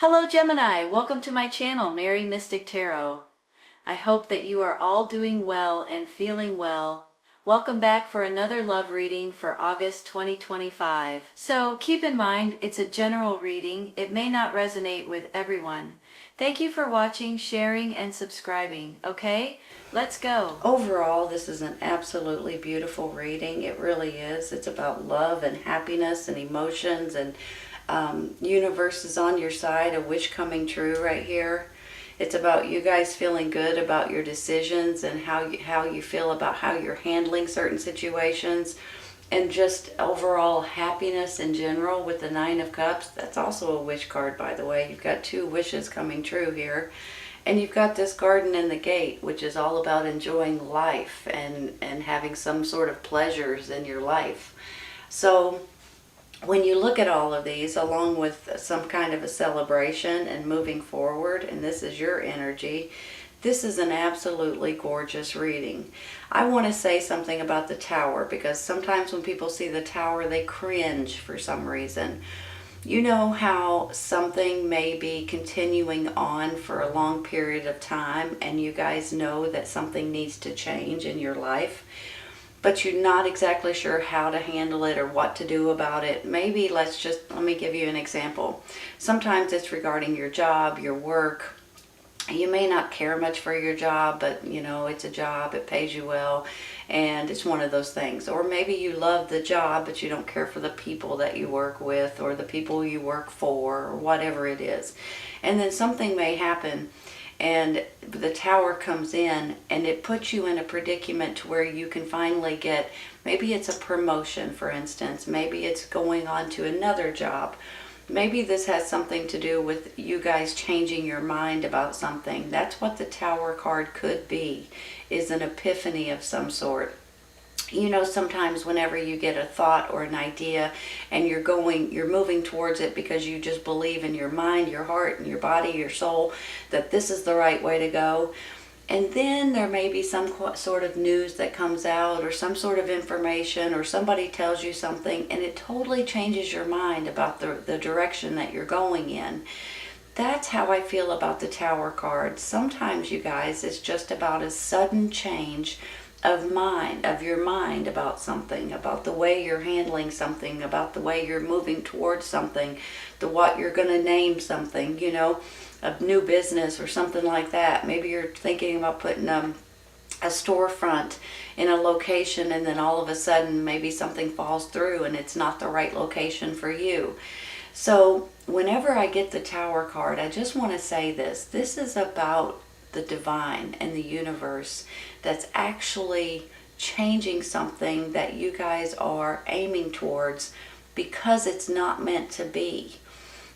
Hello Gemini, welcome to my channel, Mary Mystic Tarot. I hope that you are all doing well and feeling well. Welcome back for another love reading for August 2025. So keep in mind, it's a general reading. It may not resonate with everyone. Thank you for watching, sharing, and subscribing. Okay, let's go. Overall, this is an absolutely beautiful reading. It really is. It's about love and happiness and emotions, and universe is on your side, a wish coming true right here. It's about you guys feeling good about your decisions and how you feel about how you're handling certain situations, and just overall happiness in general with the Nine of Cups. That's also a wish card, by the way. You've got two wishes coming true here. And you've got this Garden in the Gate, which is all about enjoying life and having some sort of pleasures in your life. So when you look at all of these, along with some kind of a celebration and moving forward, and this is your energy, this is an absolutely gorgeous reading. I want to say something about the Tower, because sometimes when people see the Tower, they cringe for some reason. You know how something may be continuing on for a long period of time, and you guys know that something needs to change in your life, but you're not exactly sure how to handle it or what to do about it. Maybe let me give you an example. Sometimes it's regarding your job, your work. You may not care much for your job, but you know, it's a job, it pays you well, and it's one of those things. Or maybe you love the job, but you don't care for the people that you work with or the people you work for, or whatever it is. And then something may happen, and the Tower comes in, and it puts you in a predicament to where you can finally get, maybe it's a promotion, for instance, maybe it's going on to another job. Maybe this has something to do with you guys changing your mind about something. That's what the Tower card could be, is an epiphany of some sort. You know, sometimes whenever you get a thought or an idea and you're moving towards it because you just believe in your mind, your heart, and your body, your soul, that this is the right way to go. And then there may be some sort of news that comes out, or some sort of information, or somebody tells you something, and it totally changes your mind about the direction that you're going in. That's how I feel about the Tower card. Sometimes, you guys, it's just about a sudden change of your mind about something, about the way you're handling something, about the way you're moving towards something, what you're going to name something, you know, a new business or something like that. Maybe you're thinking about putting a storefront in a location, and then all of a sudden maybe something falls through and it's not the right location for you. So whenever I get the Tower card, I just want to say this is about the divine and the universe that's actually changing something that you guys are aiming towards, because it's not meant to be.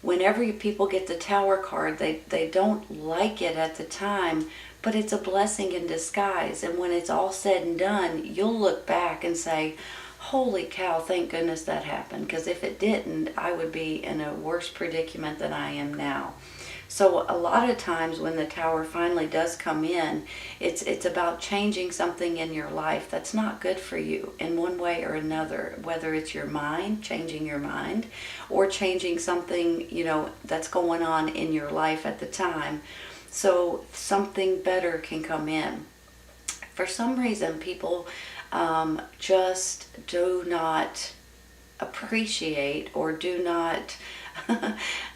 Whenever people get the Tower card, they don't like it at the time, but it's a blessing in disguise. And when it's all said and done, you'll look back and say, holy cow, thank goodness that happened, because if it didn't, I would be in a worse predicament than I am now. So a lot of times when the Tower finally does come in, it's about changing something in your life that's not good for you in one way or another, whether it's your mind, changing your mind, or changing something, you know, that's going on in your life at the time, so something better can come in. For some reason, people just do not appreciate, or do not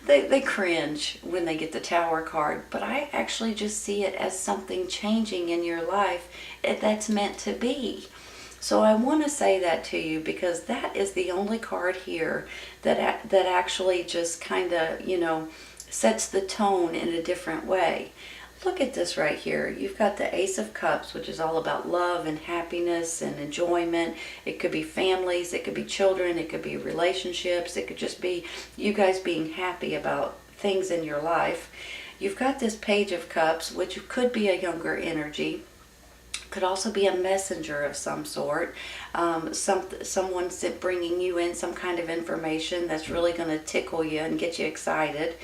they cringe when they get the Tower card, but I actually just see it as something changing in your life that's meant to be. So I want to say that to you, because that is the only card here that actually just kind of, you know, sets the tone in a different way. Look at this right here. You've got the Ace of Cups, which is all about love and happiness and enjoyment. It could be families, it could be children, it could be relationships, it could just be you guys being happy about things in your life. You've got this Page of Cups, which could be a younger energy. Could also be a messenger of some sort. Someone bringing you in some kind of information that's really going to tickle you and get you excited.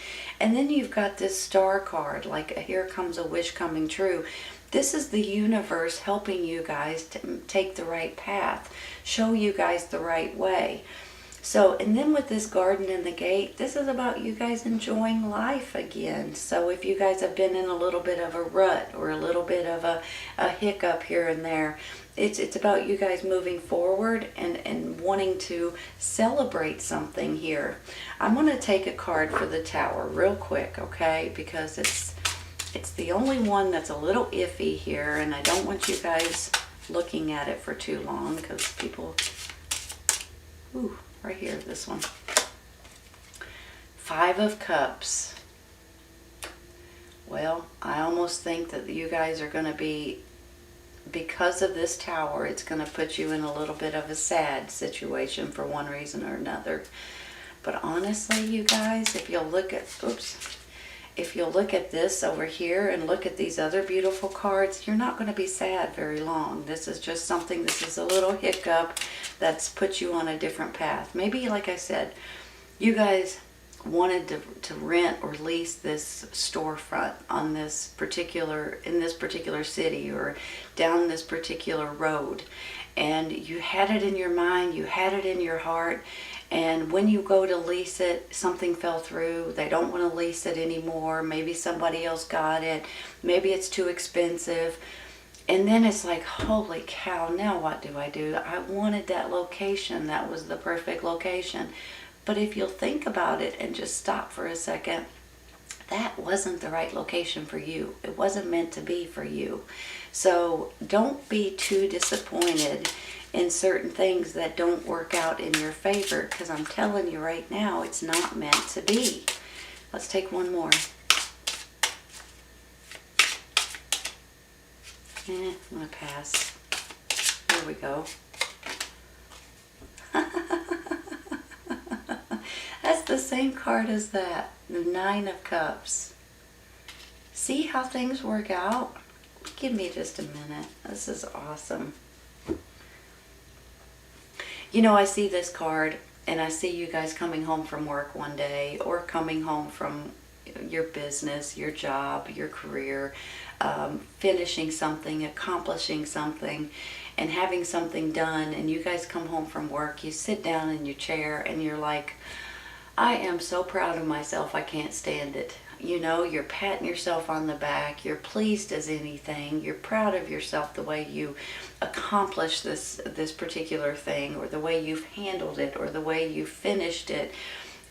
And then you've got this Star card, like here comes a wish coming true. This is the universe helping you guys to take the right path, show you guys the right way. So, and then with this garden and the gate, this is about you guys enjoying life again. So if you guys have been in a little bit of a rut or a little bit of a hiccup here and there, it's about you guys moving forward and wanting to celebrate something here. I'm going to take a card for the Tower real quick, okay? Because it's the only one that's a little iffy here, and I don't want you guys looking at it for too long because people... Ooh, right here, this one. Five of Cups. Well, I almost think that you guys are going to be, because of this Tower, it's going to put you in a little bit of a sad situation for one reason or another. But honestly, you guys, if you'll look at, if you'll look at this over here and look at these other beautiful cards, you're not going to be sad very long. This is just something, this is a little hiccup that's put you on a different path. Maybe, like I said, you guys wanted to rent or lease this storefront on this particular, in this particular city or down this particular road. And you had it in your mind, you had it in your heart, and when you go to lease it, something fell through. They don't want to lease it anymore. Maybe somebody else got it. Maybe it's too expensive. And then it's like, holy cow, now what do? I wanted that location. That was the perfect location. But if you'll think about it and just stop for a second, that wasn't the right location for you. It wasn't meant to be for you. So don't be too disappointed in certain things that don't work out in your favor, because I'm telling you right now, it's not meant to be. Let's take one more. I'm going to pass. There we go. That's the same card as that, the Nine of Cups. See how things work out? Give me just a minute. This is awesome. You know, I see this card and I see you guys coming home from work one day, or coming home from your business, your job, your career, finishing something, accomplishing something, and having something done. And you guys come home from work, you sit down in your chair and you're like, I am so proud of myself, I can't stand it. You know, you're patting yourself on the back, you're pleased as anything, you're proud of yourself the way you accomplished this particular thing, or the way you've handled it, or the way you finished it,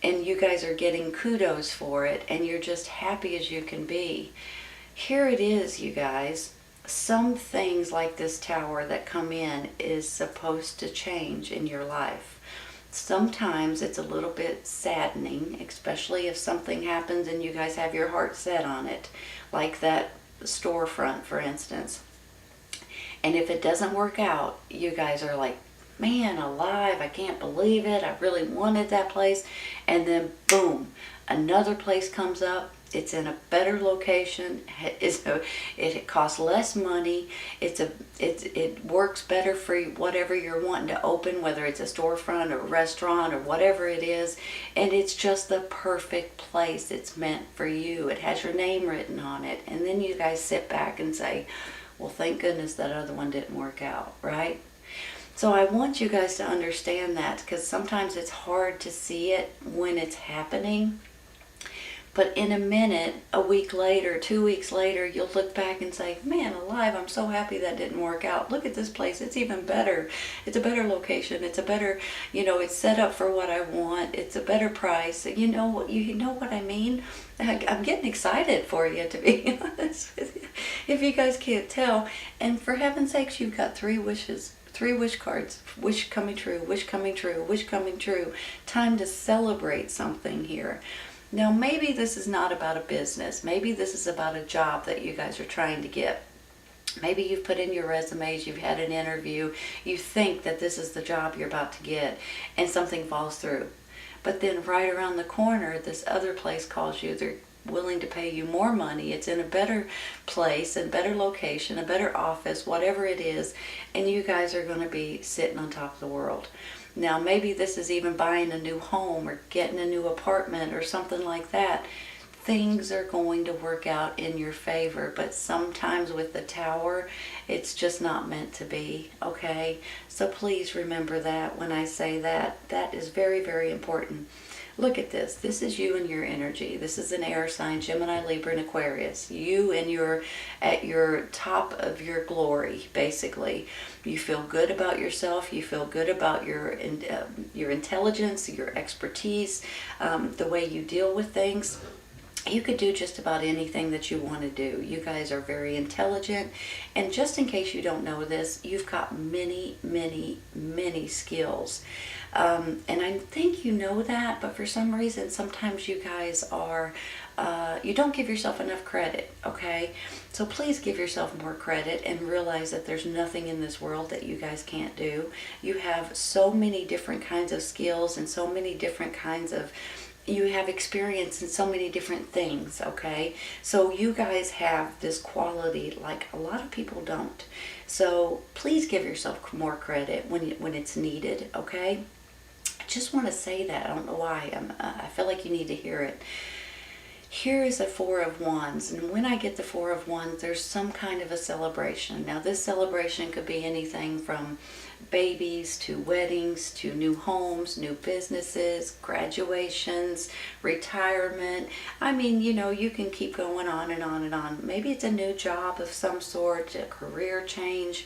and you guys are getting kudos for it, and you're just happy as you can be. Here it is, you guys. Some things like this Tower that come in is supposed to change in your life. Sometimes it's a little bit saddening, especially if something happens and you guys have your heart set on it, like that storefront, for instance. And if it doesn't work out, you guys are like, man alive, I can't believe it, I really wanted that place. And then boom, another place comes up. It's in a better location. It costs less money. It works better for whatever you're wanting to open, whether it's a storefront or a restaurant or whatever it is. And it's just the perfect place. It's meant for you. It has your name written on it. And then you guys sit back and say, well, thank goodness that other one didn't work out, right? So I want you guys to understand that, because sometimes it's hard to see it when it's happening. But in a minute, a week later, 2 weeks later, you'll look back and say, man alive, I'm so happy that didn't work out. Look at this place. It's even better. It's a better location. It's a better, it's set up for what I want. It's a better price. You know what I mean? I'm getting excited for you, to be honest with you, if you guys can't tell. And for heaven's sakes, you've got 3 wishes. 3 wish cards. Wish coming true, wish coming true, wish coming true. Time to celebrate something here. Now, maybe this is not about a business. Maybe this is about a job that you guys are trying to get. Maybe you've put in your resumes, you've had an interview, you think that this is the job you're about to get, and something falls through. But then right around the corner, this other place calls you. They're willing to pay you more money. It's in a better place, a better location, a better office, whatever it is, and you guys are going to be sitting on top of the world. Now, maybe this is even buying a new home or getting a new apartment or something like that. things are going to work out in your favor. But sometimes with the Tower, it's just not meant to be, okay? So please remember that when I say that. That is very, very important. Look at this. This is you and your energy. This is an air sign, Gemini, Libra, and Aquarius. You and at your top of your glory, basically. You feel good about yourself. You feel good about your intelligence, your expertise, the way you deal with things. You could do just about anything that you want to do. You guys are very intelligent. And just in case you don't know this, you've got many, many, many skills. And I think you know that, but for some reason, sometimes you guys are, you don't give yourself enough credit, okay? So please give yourself more credit and realize that there's nothing in this world that you guys can't do. You have so many different kinds of skills and so many different kinds of, you have experience in so many different things, okay? So you guys have this quality like a lot of people don't. So please give yourself more credit when it's needed, okay? I just want to say that. I don't know why. I feel like you need to hear it. Here is a Four of Wands, and when I get the Four of Wands, there's some kind of a celebration. Now, this celebration could be anything from babies to weddings to new homes, new businesses, graduations, retirement. I mean, you know, you can keep going on and on and on. Maybe it's a new job of some sort, a career change.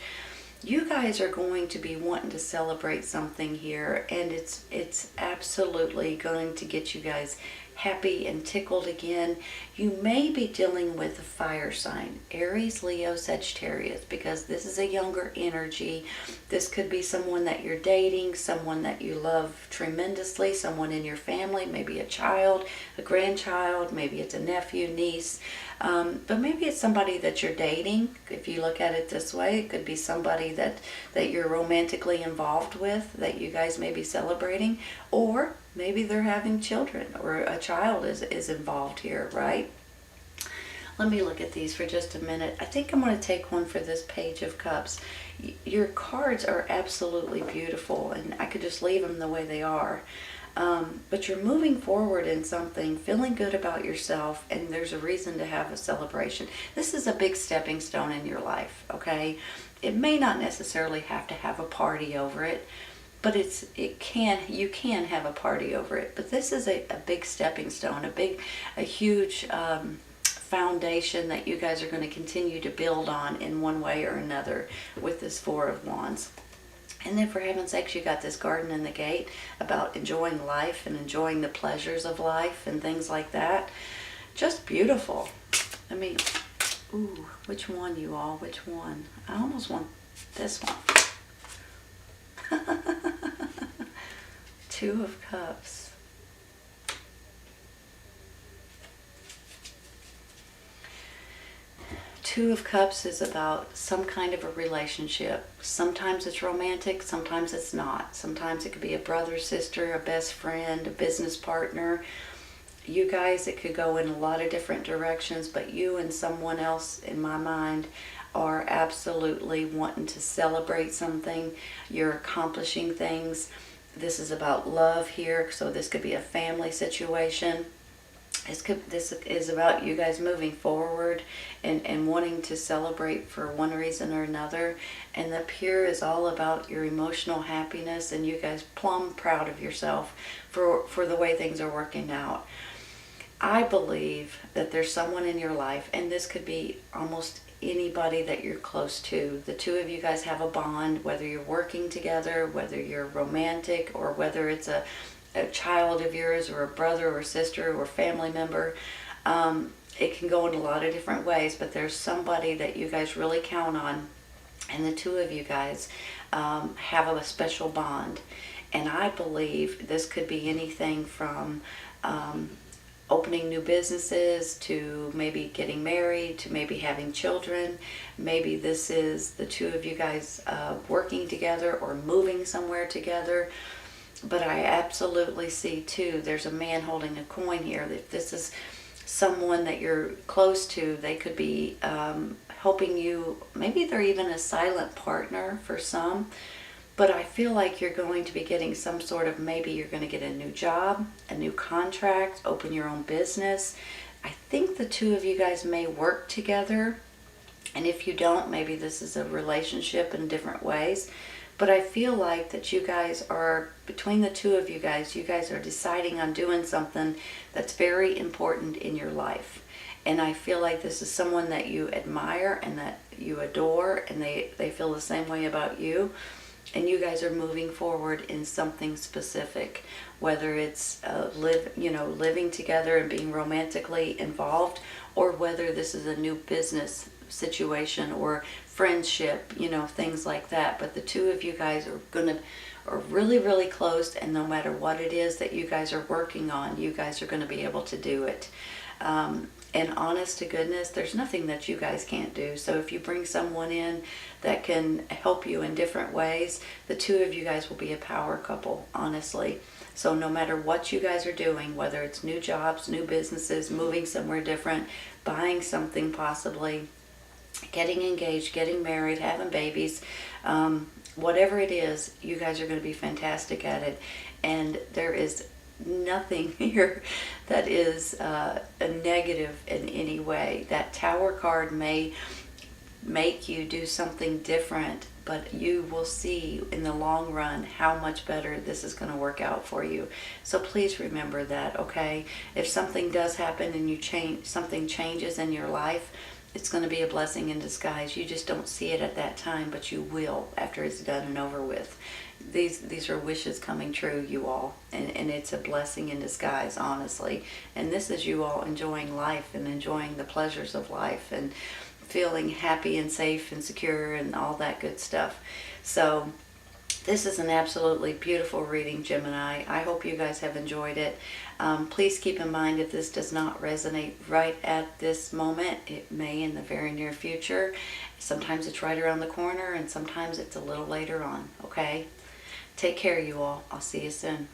You guys are going to be wanting to celebrate something here, and it's absolutely going to get you guys happy and tickled again. You may be dealing with a fire sign, Aries, Leo, Sagittarius, because this is a younger energy. This could be someone that you're dating, someone that you love tremendously, someone in your family, maybe a child, a grandchild, maybe it's a nephew, niece, but maybe it's somebody that you're dating. If you look at it this way, it could be somebody that you're romantically involved with, that you guys may be celebrating, or maybe they're having children, or a child is involved here, right? Let me look at these for just a minute. I think I'm going to take one for this Page of Cups. Your cards are absolutely beautiful, and I could just leave them the way they are. But you're moving forward in something, feeling good about yourself, and there's a reason to have a celebration. This is a big stepping stone in your life, okay? It may not necessarily have to have a party over it, but you can have a party over it. But this is a big stepping stone, a huge foundation that you guys are going to continue to build on in one way or another with this Four of Wands. And then for heaven's sakes, you got this Garden in the Gate about enjoying life and enjoying the pleasures of life and things like that. Just beautiful. I mean, ooh, which one, you all? Which one? I almost want this one. Two of Cups. Two of Cups is about some kind of a relationship. Sometimes it's romantic, sometimes it's not. Sometimes it could be a brother, sister, a best friend, a business partner. You guys, it could go in a lot of different directions, but you and someone else, in my mind, are absolutely wanting to celebrate something. You're accomplishing things. This is about love here, so this could be a family situation. This is about you guys moving forward and wanting to celebrate for one reason or another. And the Pure is all about your emotional happiness, and you guys plumb proud of yourself for the way things are working out. I believe that there's someone in your life, and this could be almost anybody that you're close to. The two of you guys have a bond, whether you're working together, whether you're romantic, or whether it's a child of yours, or a brother or sister or family member. It can go in a lot of different ways, but there's somebody that you guys really count on, and the two of you guys have a special bond. And I believe this could be anything from opening new businesses to maybe getting married to maybe having children. Maybe this is the two of you guys working together or moving somewhere together. But I absolutely see too, there's a man holding a coin here. If this is someone that you're close to, they could be helping you. Maybe they're even a silent partner for some. But I feel like you're going to be getting some sort of, maybe you're going to get a new job, a new contract, open your own business. I think the two of you guys may work together. And if you don't, maybe this is a relationship in different ways. But I feel like that you guys are, between the two of you guys are deciding on doing something that's very important in your life. And I feel like this is someone that you admire and that you adore, and they feel the same way about you. And you guys are moving forward in something specific, whether it's living together and being romantically involved, or whether this is a new business situation or friendship, things like that. But the two of you guys are really, really close, and no matter what it is that you guys are working on, you guys are going to be able to do it. And honest to goodness, there's nothing that you guys can't do. So if you bring someone in that can help you in different ways, the two of you guys will be a power couple, honestly. So no matter what you guys are doing, whether it's new jobs, new businesses, moving somewhere different, buying something possibly, getting engaged, getting married, having babies, whatever it is, you guys are going to be fantastic at it. And there is nothing here that is a negative in any way. That Tower card may make you do something different, but you will see in the long run how much better this is going to work out for you. So please remember that, okay? If something does happen and something changes in your life, it's going to be a blessing in disguise. You just don't see it at that time, but you will after it's done and over with. These are wishes coming true, you all, and it's a blessing in disguise, honestly. And this is you all enjoying life and enjoying the pleasures of life and feeling happy and safe and secure and all that good stuff. So this is an absolutely beautiful reading, Gemini. I hope you guys have enjoyed it. Please keep in mind, if this does not resonate right at this moment, it may in the very near future. Sometimes it's right around the corner, and sometimes it's a little later on, okay? Take care, you all. I'll see you soon.